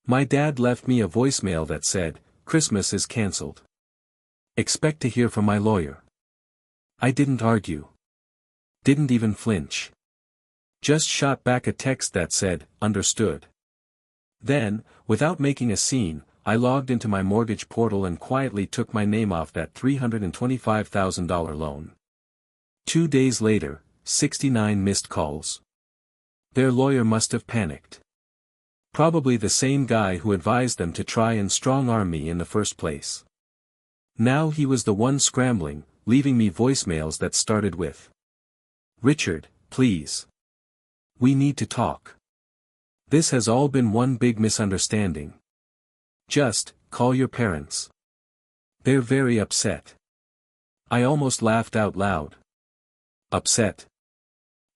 My dad left me a voicemail that said, "Christmas is cancelled. Expect to hear from my lawyer." I didn't argue. Didn't even flinch. Just shot back a text that said, "Understood." Then, without making a scene, I logged into my mortgage portal and quietly took my name off that $325,000 loan. 2 days later, 69 missed calls. Their lawyer must have panicked. Probably the same guy who advised them to try and strong-arm me in the first place. Now he was the one scrambling, leaving me voicemails that started with, "Richard, please. We need to talk. This has all been one big misunderstanding. Just, call your parents. They're very upset." I almost laughed out loud. Upset.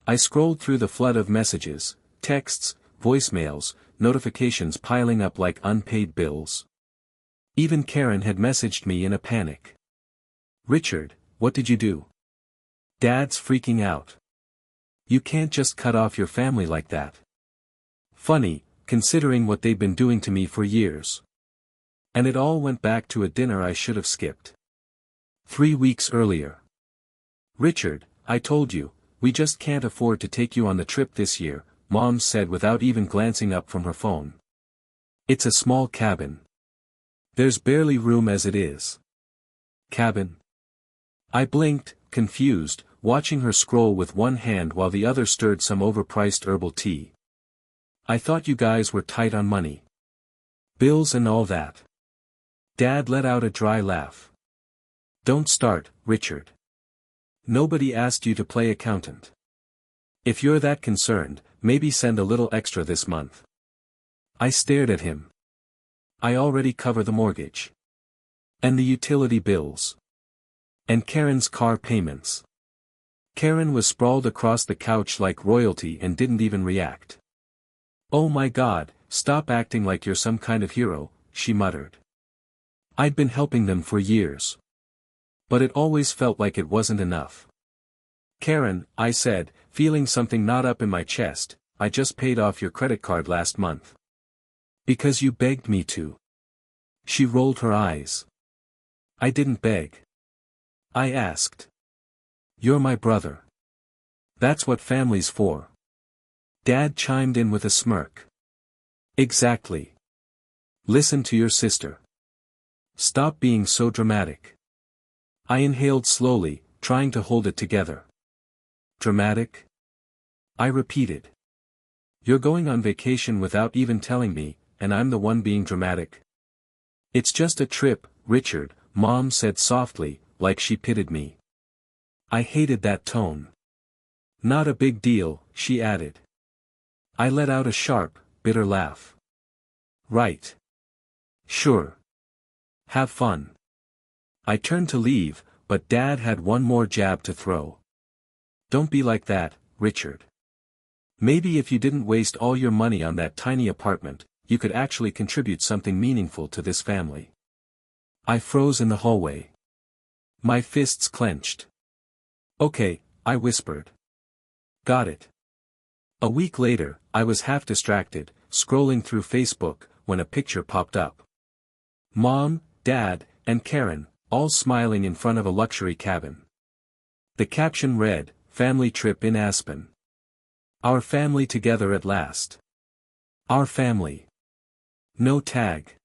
I scrolled through the flood of messages, texts, voicemails, notifications piling up like unpaid bills. Even Karen had messaged me in a panic. "Richard, what did you do? Dad's freaking out. You can't just cut off your family like that." Funny, considering what they'd been doing to me for years. And it all went back to a dinner I should have skipped 3 weeks earlier. "Richard, I told you, we just can't afford to take you on the trip this year," Mom said without even glancing up from her phone. "It's a small cabin. There's barely room as it is." Cabin? I blinked, confused, watching her scroll with one hand while the other stirred some overpriced herbal tea. "I thought you guys were tight on money. Bills and all that." Dad let out a dry laugh. "Don't start, Richard. Nobody asked you to play accountant. If you're that concerned, maybe send a little extra this month." I stared at him. "I already cover the mortgage. And the utility bills. And Karen's car payments." Karen was sprawled across the couch like royalty and didn't even react. "Oh my God, stop acting like you're some kind of hero," she muttered. I'd been helping them for years. But it always felt like it wasn't enough. "Karen," I said, feeling something knot up in my chest, "I just paid off your credit card last month." "Because you begged me to." She rolled her eyes. "I didn't beg. I asked. You're my brother. That's what family's for." Dad chimed in with a smirk. "Exactly. Listen to your sister. Stop being so dramatic." I inhaled slowly, trying to hold it together. "Dramatic?" I repeated. "You're going on vacation without even telling me, and I'm the one being dramatic?" "It's just a trip, Richard," Mom said softly, like she pitied me. I hated that tone. "Not a big deal," she added. I let out a sharp, bitter laugh. "Right. Sure. Have fun." I turned to leave, but Dad had one more jab to throw. "Don't be like that, Richard. Maybe if you didn't waste all your money on that tiny apartment, you could actually contribute something meaningful to this family." I froze in the hallway. My fists clenched. "Okay," I whispered. "Got it." A week later, I was half distracted, scrolling through Facebook, when a picture popped up. Mom, Dad, and Karen, all smiling in front of a luxury cabin. The caption read, "Family trip in Aspen. Our family together at last." Our family. No tag.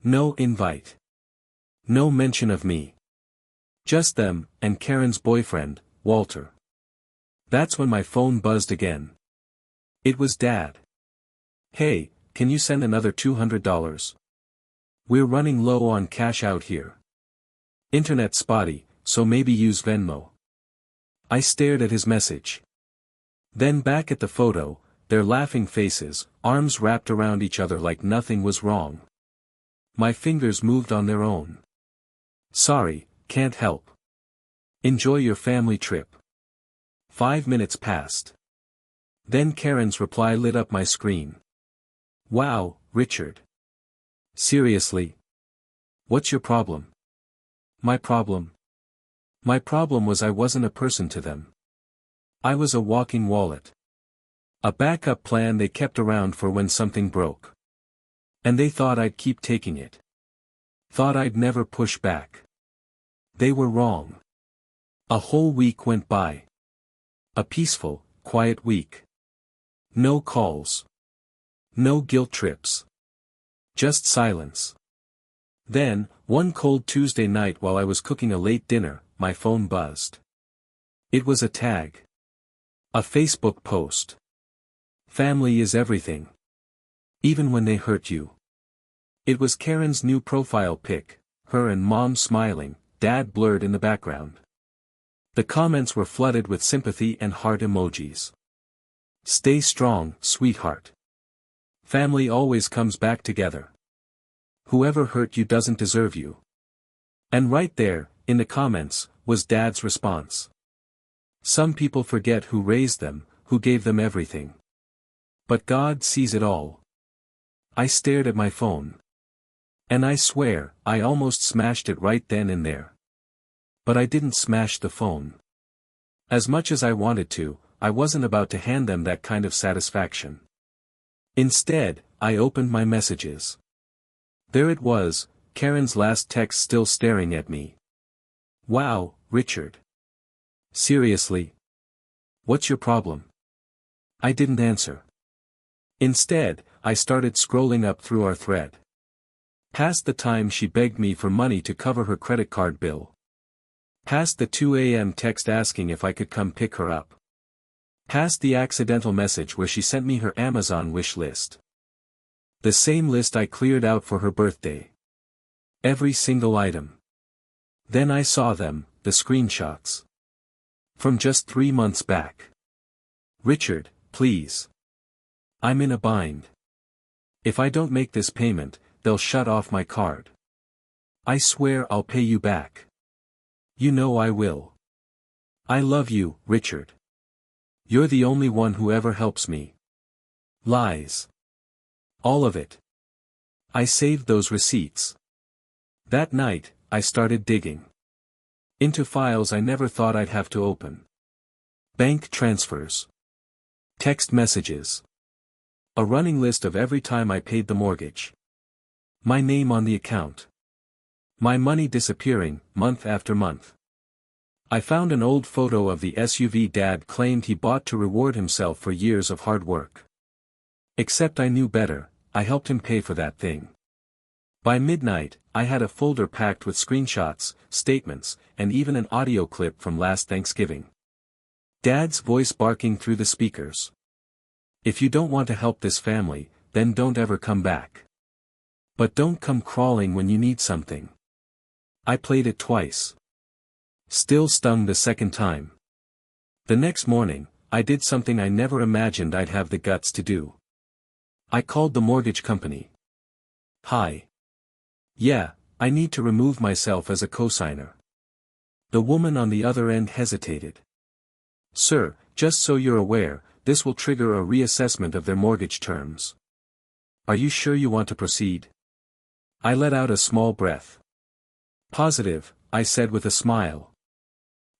No invite. No mention of me. Just them, and Karen's boyfriend, Walter. That's when my phone buzzed again. It was Dad. "Hey, can you send another $200? We're running low on cash out here. Internet spotty, so maybe use Venmo." I stared at his message. Then back at the photo, their laughing faces, arms wrapped around each other like nothing was wrong. My fingers moved on their own. "Sorry, can't help. Enjoy your family trip." 5 minutes passed. Then Karen's reply lit up my screen. "Wow, Richard. Seriously? What's your problem?" My problem? My problem was I wasn't a person to them. I was a walking wallet. A backup plan they kept around for when something broke. And they thought I'd keep taking it. Thought I'd never push back. They were wrong. A whole week went by. A peaceful, quiet week. No calls. No guilt trips. Just silence. Then, one cold Tuesday night while I was cooking a late dinner, my phone buzzed. It was a tag. A Facebook post. Family is everything. Even when they hurt you. It was Karen's new profile pic, her and Mom smiling, Dad blurred in the background. The comments were flooded with sympathy and heart emojis. Stay strong, sweetheart. Family always comes back together. Whoever hurt you doesn't deserve you. And right there, in the comments, was Dad's response. Some people forget who raised them, who gave them everything. But God sees it all. I stared at my phone. And I swear, I almost smashed it right then and there. But I didn't smash the phone. As much as I wanted to, I wasn't about to hand them that kind of satisfaction. Instead, I opened my messages. There it was, Karen's last text still staring at me. Wow, Richard. Seriously? What's your problem? I didn't answer. Instead, I started scrolling up through our thread. Past the time she begged me for money to cover her credit card bill. Past the 2 a.m. text asking if I could come pick her up. Past the accidental message where she sent me her Amazon wish list. The same list I cleared out for her birthday. Every single item. Then I saw them, the screenshots. From just 3 months back. Richard, please. I'm in a bind. If I don't make this payment, they'll shut off my card. I swear I'll pay you back. You know I will. I love you, Richard. You're the only one who ever helps me. Lies. All of it. I saved those receipts. That night, I started digging. Into files I never thought I'd have to open. Bank transfers. Text messages. A running list of every time I paid the mortgage. My name on the account. My money disappearing, month after month. I found an old photo of the SUV Dad claimed he bought to reward himself for years of hard work. Except I knew better, I helped him pay for that thing. By midnight, I had a folder packed with screenshots, statements, and even an audio clip from last Thanksgiving. Dad's voice barking through the speakers. If you don't want to help this family, then don't ever come back. But don't come crawling when you need something. I played it twice. Still stung the second time. The next morning, I did something I never imagined I'd have the guts to do. I called the mortgage company. Hi. Yeah, I need to remove myself as a cosigner. The woman on the other end hesitated. Sir, just so you're aware, this will trigger a reassessment of their mortgage terms. Are you sure you want to proceed? I let out a small breath. Positive, I said with a smile.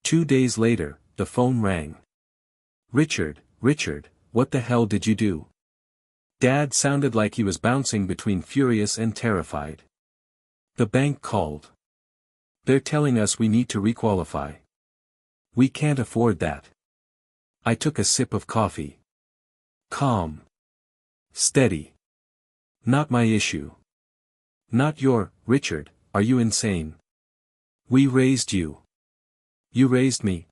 2 days later, the phone rang. Richard, what the hell did you do? Dad sounded like he was bouncing between furious and terrified. The bank called. They're telling us we need to requalify. We can't afford that. I took a sip of coffee. Calm. Steady. Not my issue. Not your, Richard, are you insane? We raised you. You raised me.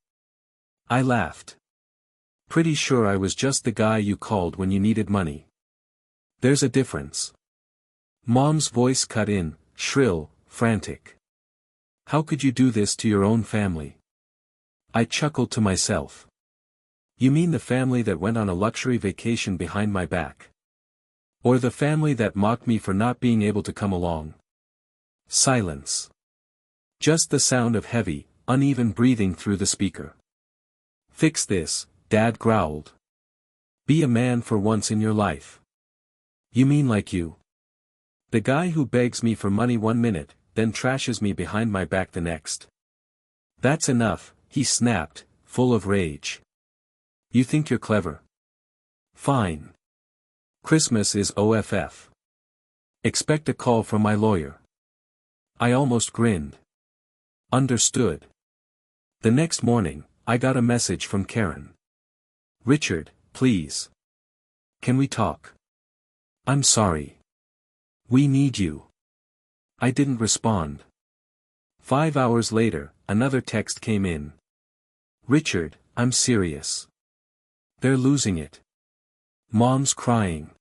I laughed. Pretty sure I was just the guy you called when you needed money. There's a difference. Mom's voice cut in, shrill, frantic. How could you do this to your own family? I chuckled to myself. You mean the family that went on a luxury vacation behind my back? Or the family that mocked me for not being able to come along? Silence. Just the sound of heavy, uneven breathing through the speaker. Fix this, Dad growled. Be a man for once in your life. You mean like you? The guy who begs me for money 1 minute, then trashes me behind my back the next. That's enough, he snapped, full of rage. You think you're clever? Fine. Christmas is OFF. Expect a call from my lawyer. I almost grinned. Understood. The next morning, I got a message from Karen. Richard, please. Can we talk? I'm sorry. We need you. I didn't respond. 5 hours later, another text came in. Richard, I'm serious. They're losing it. Mom's crying.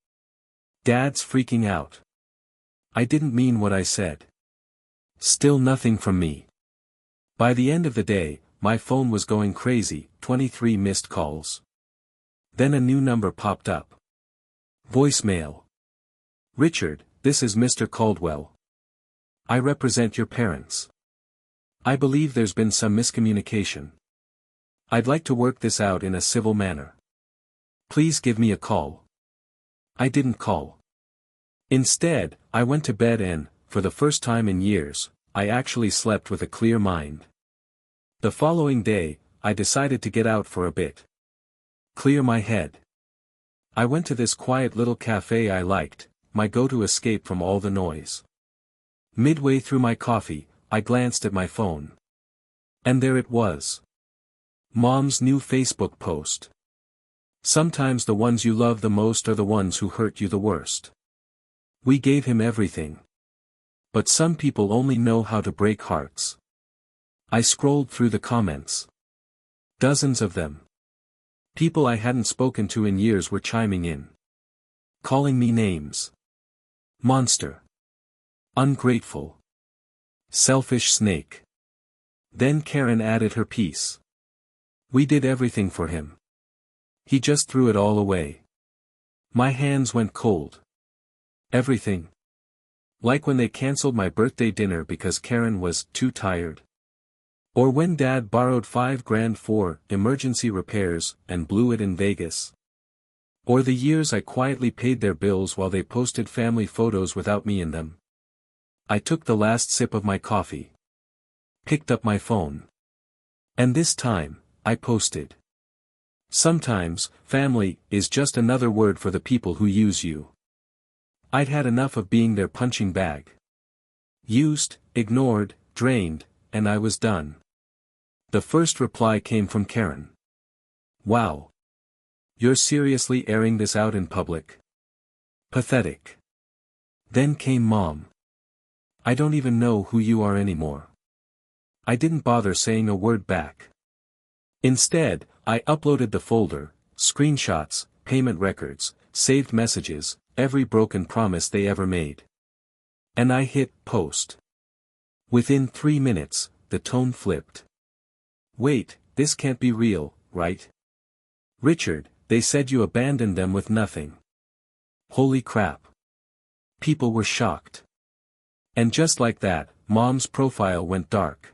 Dad's freaking out. I didn't mean what I said. Still nothing from me. By the end of the day, my phone was going crazy, 23 missed calls. Then a new number popped up. Voicemail. Richard, this is Mr. Caldwell. I represent your parents. I believe there's been some miscommunication. I'd like to work this out in a civil manner. Please give me a call. I didn't call. Instead, I went to bed and, for the first time in years, I actually slept with a clear mind. The following day, I decided to get out for a bit. Clear my head. I went to this quiet little cafe I liked, my go-to escape from all the noise. Midway through my coffee, I glanced at my phone. And there it was. Mom's new Facebook post. Sometimes the ones you love the most are the ones who hurt you the worst. We gave him everything. But some people only know how to break hearts. I scrolled through the comments. Dozens of them. People I hadn't spoken to in years were chiming in. Calling me names. Monster. Ungrateful. Selfish snake. Then Karen added her piece. We did everything for him. He just threw it all away. My hands went cold. Everything. Like when they canceled my birthday dinner because Karen was too tired. Or when Dad borrowed $5,000 for emergency repairs and blew it in Vegas. Or the years I quietly paid their bills while they posted family photos without me in them. I took the last sip of my coffee. Picked up my phone. And this time, I posted. Sometimes, family is just another word for the people who use you. I'd had enough of being their punching bag. Used, ignored, drained, and I was done. The first reply came from Karen. Wow. You're seriously airing this out in public? Pathetic. Then came Mom. I don't even know who you are anymore. I didn't bother saying a word back. Instead, I uploaded the folder, screenshots, payment records, saved messages, every broken promise they ever made. And I hit post. Within 3 minutes, the tone flipped. Wait, this can't be real, right? Richard, they said you abandoned them with nothing. Holy crap. People were shocked. And just like that, Mom's profile went dark.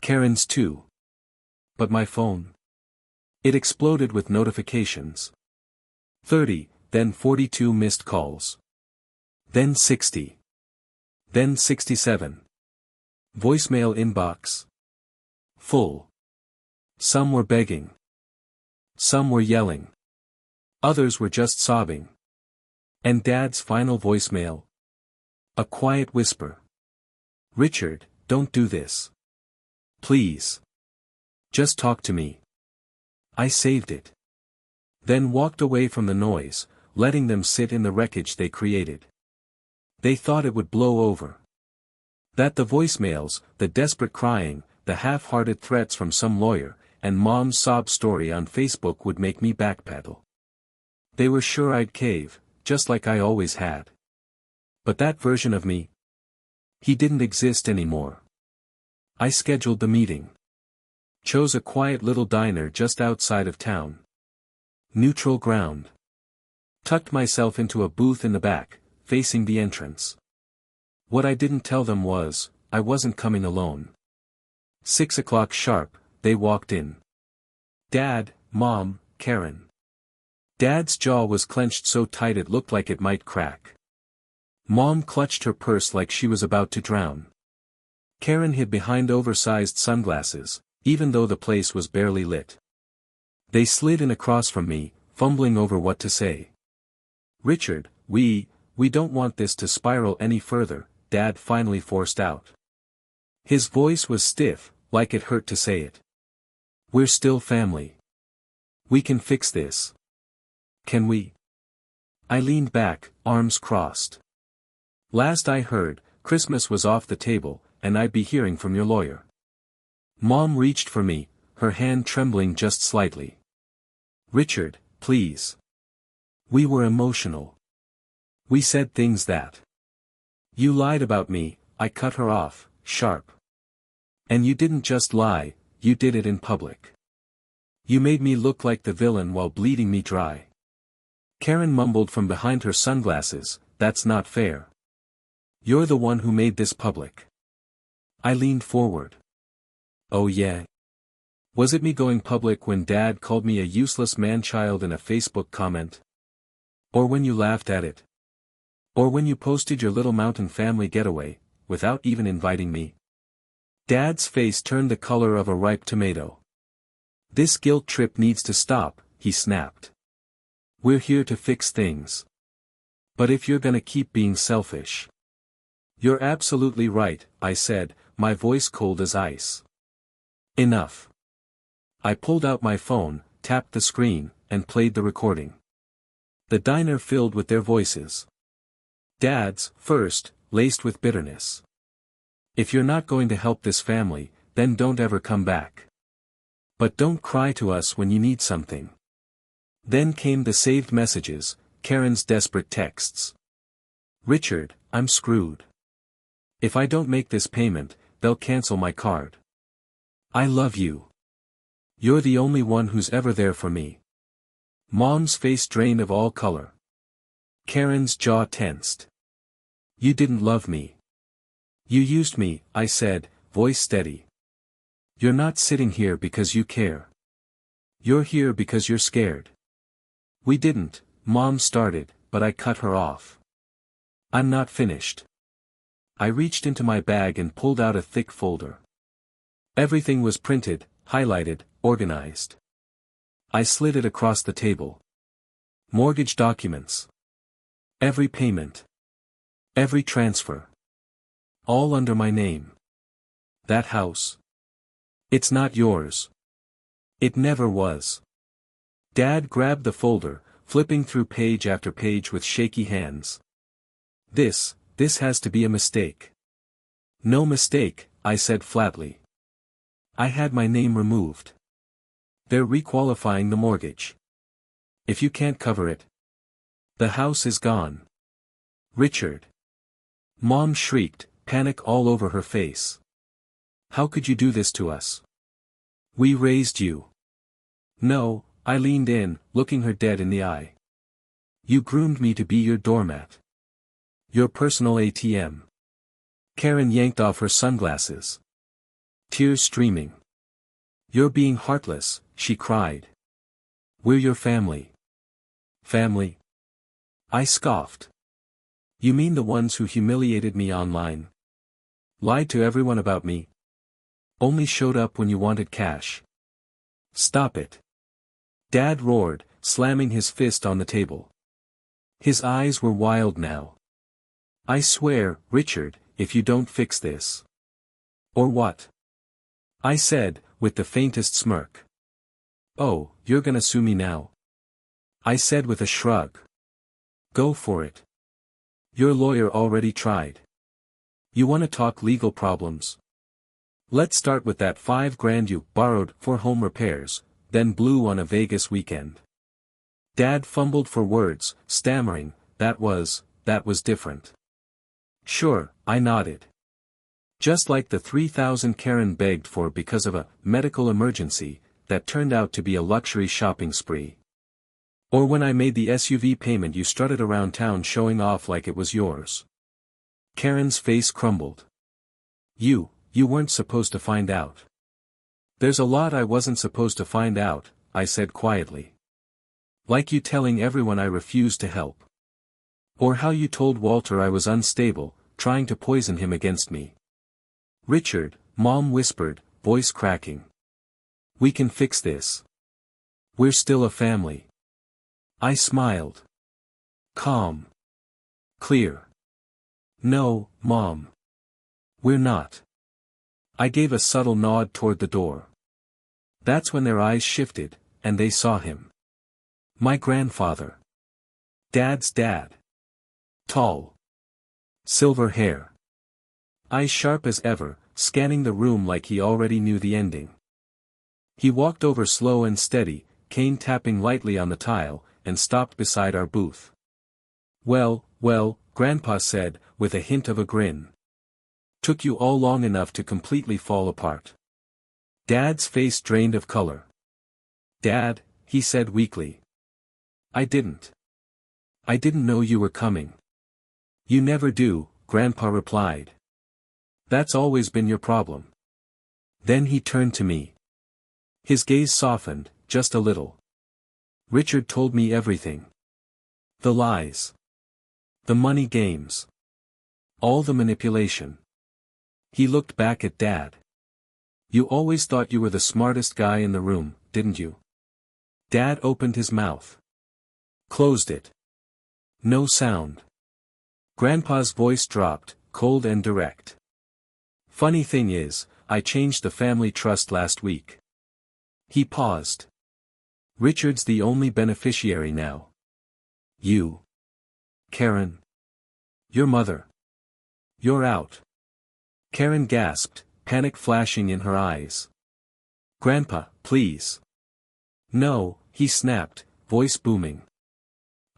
Karen's too. But my phone? It exploded with notifications. 30, then 42 missed calls. Then 60. Then 67. Voicemail inbox. Full. Some were begging. Some were yelling. Others were just sobbing. And Dad's final voicemail. A quiet whisper. Richard, don't do this. Please. Just talk to me. I saved it. Then walked away from the noise, letting them sit in the wreckage they created. They thought it would blow over. That the voicemails, the desperate crying, the half-hearted threats from some lawyer, and Mom's sob story on Facebook would make me backpedal. They were sure I'd cave, just like I always had. But that version of me? He didn't exist anymore. I scheduled the meeting. Chose a quiet little diner just outside of town. Neutral ground. Tucked myself into a booth in the back, facing the entrance. What I didn't tell them was, I wasn't coming alone. 6 o'clock sharp, they walked in. Dad, Mom, Karen. Dad's jaw was clenched so tight it looked like it might crack. Mom clutched her purse like she was about to drown. Karen hid behind oversized sunglasses, even though the place was barely lit. They slid in across from me, fumbling over what to say. Richard, we We don't want this to spiral any further, Dad finally forced out. His voice was stiff, like it hurt to say it. We're still family. We can fix this. Can we? I leaned back, arms crossed. Last I heard, Christmas was off the table, and I'd be hearing from your lawyer. Mom reached for me, her hand trembling just slightly. Richard, please. We were emotional. We said things that. You lied about me, I cut her off, sharp. And you didn't just lie, you did it in public. You made me look like the villain while bleeding me dry. Karen mumbled from behind her sunglasses, that's not fair. You're the one who made this public. I leaned forward. Oh yeah? Was it me going public when Dad called me a useless man-child in a Facebook comment? Or when you laughed at it? Or when you posted your little mountain family getaway, without even inviting me? Dad's face turned the color of a ripe tomato. This guilt trip needs to stop, he snapped. We're here to fix things. But if you're gonna keep being selfish. You're absolutely right, I said, my voice cold as ice. Enough. I pulled out my phone, tapped the screen, and played the recording. The diner filled with their voices. Dad's, first, laced with bitterness. If you're not going to help this family, then don't ever come back. But don't cry to us when you need something. Then came the saved messages, Karen's desperate texts. Richard, I'm screwed. If I don't make this payment, they'll cancel my card. I love you. You're the only one who's ever there for me. Mom's face drained of all color. Karen's jaw tensed. You didn't love me. You used me, I said, voice steady. You're not sitting here because you care. You're here because you're scared. We didn't, Mom started, but I cut her off. I'm not finished. I reached into my bag and pulled out a thick folder. Everything was printed, highlighted, organized. I slid it across the table. Mortgage documents. Every payment. Every transfer. All under my name. That house. It's not yours. It never was. Dad grabbed the folder, flipping through page after page with shaky hands. This has to be a mistake. No mistake, I said flatly. I had my name removed. They're requalifying the mortgage. If you can't cover it, the house is gone. Richard. Mom shrieked, panic all over her face. How could you do this to us? We raised you. No, I leaned in, looking her dead in the eye. You groomed me to be your doormat. Your personal ATM. Karen yanked off her sunglasses. Tears streaming. You're being heartless, she cried. We're your family. Family? I scoffed. You mean the ones who humiliated me online? Lied to everyone about me? Only showed up when you wanted cash. Stop it. Dad roared, slamming his fist on the table. His eyes were wild now. I swear, Richard, if you don't fix this. Or what? I said, with the faintest smirk. Oh, you're gonna sue me now? I said with a shrug. Go for it. Your lawyer already tried. You wanna talk legal problems? Let's start with that $5,000 you borrowed for home repairs, then blew on a Vegas weekend. Dad fumbled for words, stammering, that was different. Sure, I nodded. Just like the $3,000 Karen begged for because of a medical emergency, that turned out to be a luxury shopping spree. Or when I made the SUV payment you strutted around town showing off like it was yours. Karen's face crumbled. You weren't supposed to find out. There's a lot I wasn't supposed to find out, I said quietly. Like you telling everyone I refused to help. Or how you told Walter I was unstable, trying to poison him against me. Richard, Mom whispered, voice cracking. We can fix this. We're still a family. I smiled. Calm. Clear. No, Mom. We're not. I gave a subtle nod toward the door. That's when their eyes shifted, and they saw him. My grandfather. Dad's dad. Tall. Silver hair. Eyes sharp as ever, scanning the room like he already knew the ending. He walked over slow and steady, cane tapping lightly on the tile, and stopped beside our booth. Well, Grandpa said, with a hint of a grin. Took you all long enough to completely fall apart. Dad's face drained of color. Dad, he said weakly. I didn't know you were coming. You never do, Grandpa replied. That's always been your problem. Then he turned to me. His gaze softened, just a little. Richard told me everything. The lies. The money games. All the manipulation. He looked back at Dad. You always thought you were the smartest guy in the room, didn't you? Dad opened his mouth. Closed it. No sound. Grandpa's voice dropped, cold and direct. Funny thing is, I changed the family trust last week. He paused. Richard's the only beneficiary now. You. Karen. Your mother. You're out. Karen gasped, panic flashing in her eyes. Grandpa, please. No, he snapped, voice booming.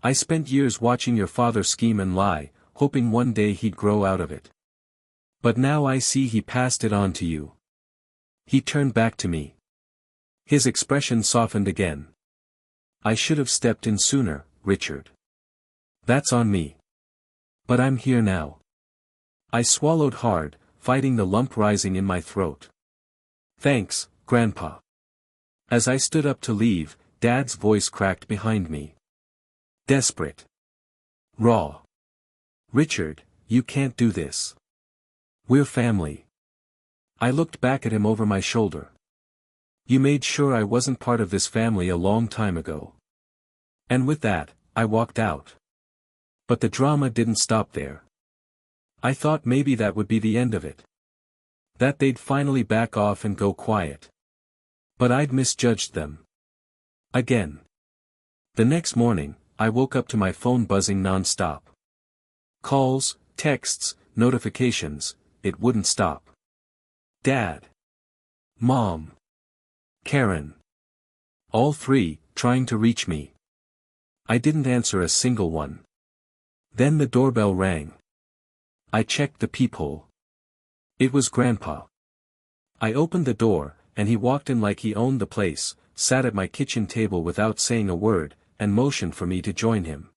I spent years watching your father scheme and lie, hoping one day he'd grow out of it. But now I see he passed it on to you. He turned back to me. His expression softened again. I should have stepped in sooner, Richard. That's on me. But I'm here now. I swallowed hard, fighting the lump rising in my throat. Thanks, Grandpa. As I stood up to leave, Dad's voice cracked behind me. Desperate. Raw. Richard, you can't do this. We're family. I looked back at him over my shoulder. You made sure I wasn't part of this family a long time ago. And with that, I walked out. But the drama didn't stop there. I thought maybe that would be the end of it. That they'd finally back off and go quiet. But I'd misjudged them. Again. The next morning, I woke up to my phone buzzing non-stop. Calls, texts, notifications, it wouldn't stop. Dad. Mom. Karen. All three, trying to reach me. I didn't answer a single one. Then the doorbell rang. I checked the peephole. It was Grandpa. I opened the door, and he walked in like he owned the place, sat at my kitchen table without saying a word, and motioned for me to join him.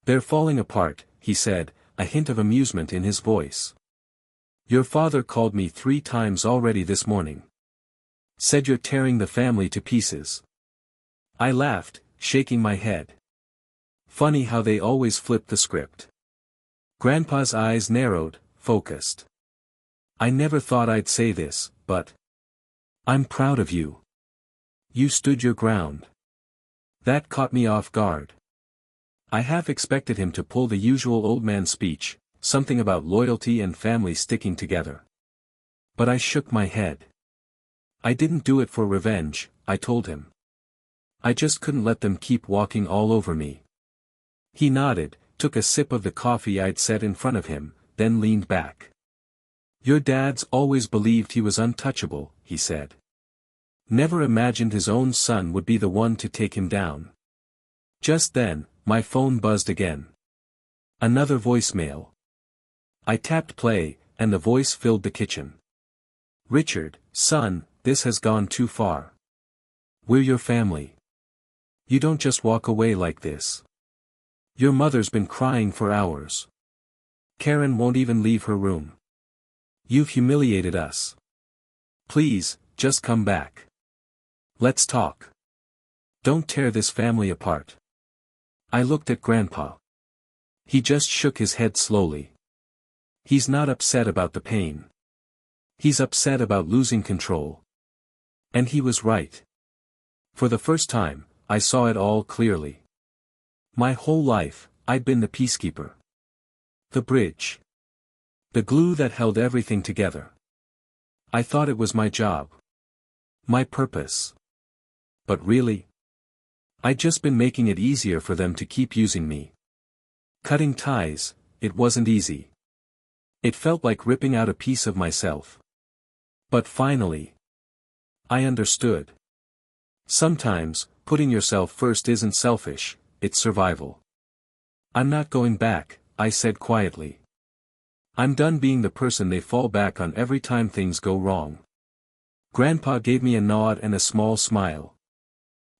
They're falling apart, he said, a hint of amusement in his voice. Your father called me 3 times already this morning. Said you're tearing the family to pieces. I laughed, shaking my head. Funny how they always flip the script. Grandpa's eyes narrowed, focused. I never thought I'd say this, but I'm proud of you. You stood your ground. That caught me off guard. I half expected him to pull the usual old man speech, something about loyalty and family sticking together. But I shook my head. I didn't do it for revenge, I told him. I just couldn't let them keep walking all over me. He nodded, took a sip of the coffee I'd set in front of him, then leaned back. Your dad's always believed he was untouchable, he said. Never imagined his own son would be the one to take him down. Just then, my phone buzzed again. Another voicemail. I tapped play, and the voice filled the kitchen. Richard, son, this has gone too far. We're your family. You don't just walk away like this. Your mother's been crying for hours. Karen won't even leave her room. You've humiliated us. Please, just come back. Let's talk. Don't tear this family apart. I looked at Grandpa. He just shook his head slowly. He's not upset about the pain. He's upset about losing control. And he was right. For the first time, I saw it all clearly. My whole life, I'd been the peacekeeper. The bridge. The glue that held everything together. I thought it was my job. My purpose. But really? I'd just been making it easier for them to keep using me. Cutting ties, it wasn't easy. It felt like ripping out a piece of myself. But finally, I understood. Sometimes, putting yourself first isn't selfish, it's survival. I'm not going back, I said quietly. I'm done being the person they fall back on every time things go wrong. Grandpa gave me a nod and a small smile.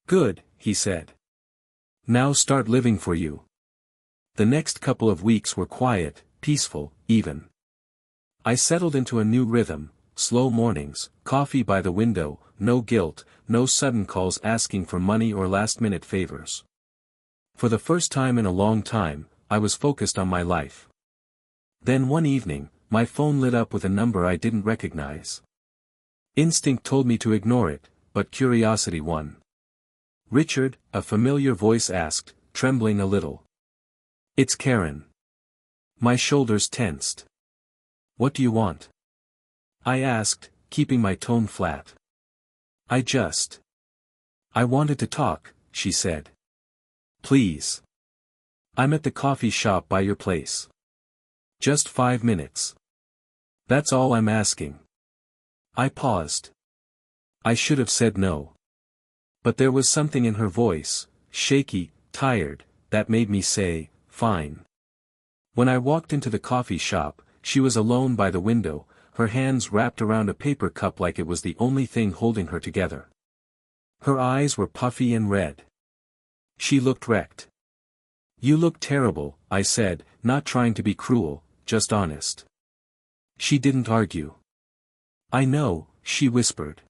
Good, he said. Now start living for you. The next couple of weeks were quiet, peaceful, even. I settled into a new rhythm, slow mornings, coffee by the window, no guilt, no sudden calls asking for money or last-minute favors. For the first time in a long time, I was focused on my life. Then one evening, my phone lit up with a number I didn't recognize. Instinct told me to ignore it, but curiosity won. Richard, a familiar voice asked, trembling a little. It's Karen. My shoulders tensed. What do you want? I asked, keeping my tone flat. I wanted to talk, she said. Please. I'm at the coffee shop by your place. Just 5 minutes. That's all I'm asking. I paused. I should have said no. But there was something in her voice, shaky, tired, that made me say, fine. When I walked into the coffee shop, she was alone by the window, her hands wrapped around a paper cup like it was the only thing holding her together. Her eyes were puffy and red. She looked wrecked. You look terrible, I said, not trying to be cruel, just honest. She didn't argue. I know, she whispered.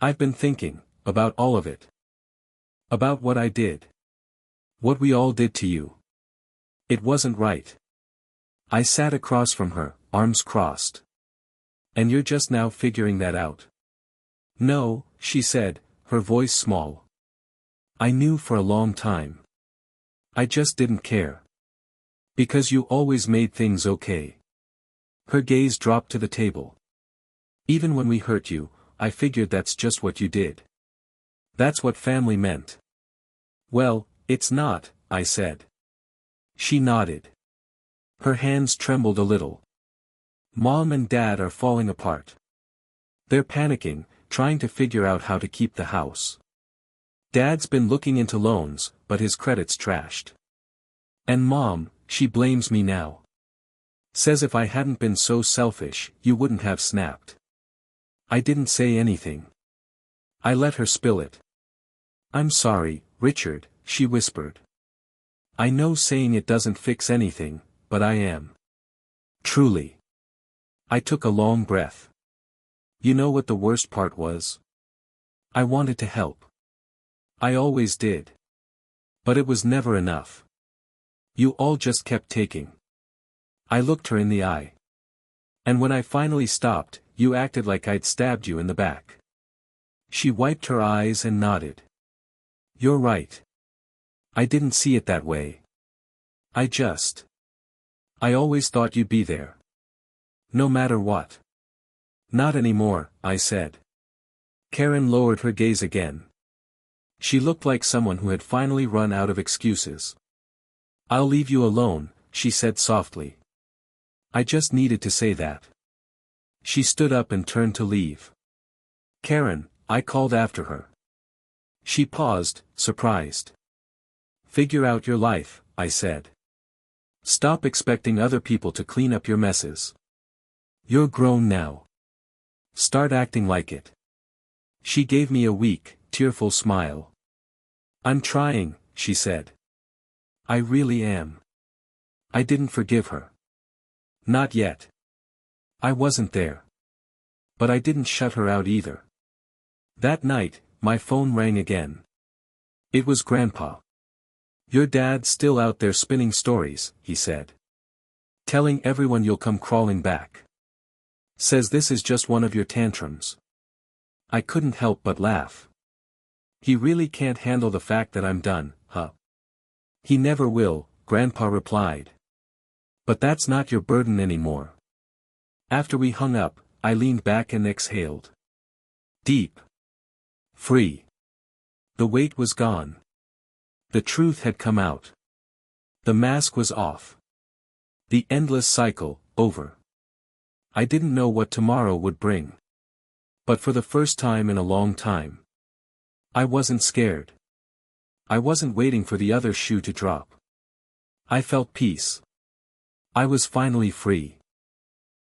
I've been thinking, about all of it. About what I did. What we all did to you. It wasn't right. I sat across from her, arms crossed. And you're just now figuring that out? No, she said, her voice small. I knew for a long time. I just didn't care. Because you always made things okay. Her gaze dropped to the table. Even when we hurt you, I figured that's just what you did. That's what family meant. Well, it's not, I said. She nodded. Her hands trembled a little. Mom and Dad are falling apart. They're panicking, trying to figure out how to keep the house. Dad's been looking into loans, but his credit's trashed. And Mom, she blames me now. Says if I hadn't been so selfish, you wouldn't have snapped. I didn't say anything. I let her spill it. I'm sorry, Richard, she whispered. I know saying it doesn't fix anything, but I am. Truly. I took a long breath. You know what the worst part was? I wanted to help. I always did. But it was never enough. You all just kept taking. I looked her in the eye. And when I finally stopped, you acted like I'd stabbed you in the back. She wiped her eyes and nodded. You're right. I didn't see it that way. I always thought you'd be there. No matter what. Not anymore, I said. Karen lowered her gaze again. She looked like someone who had finally run out of excuses. I'll leave you alone, she said softly. I just needed to say that. She stood up and turned to leave. Karen, I called after her. She paused, surprised. Figure out your life, I said. Stop expecting other people to clean up your messes. You're grown now. Start acting like it. She gave me a weak, tearful smile. I'm trying, she said. I really am. I didn't forgive her. Not yet. I wasn't there. But I didn't shut her out either. That night, my phone rang again. It was Grandpa. Your dad's still out there spinning stories, he said. Telling everyone you'll come crawling back. Says this is just one of your tantrums. I couldn't help but laugh. He really can't handle the fact that I'm done, huh? He never will, Grandpa replied. But that's not your burden anymore. After we hung up, I leaned back and exhaled. Deep. Free. The weight was gone. The truth had come out. The mask was off. The endless cycle, over. I didn't know what tomorrow would bring. But for the first time in a long time, I wasn't scared. I wasn't waiting for the other shoe to drop. I felt peace. I was finally free.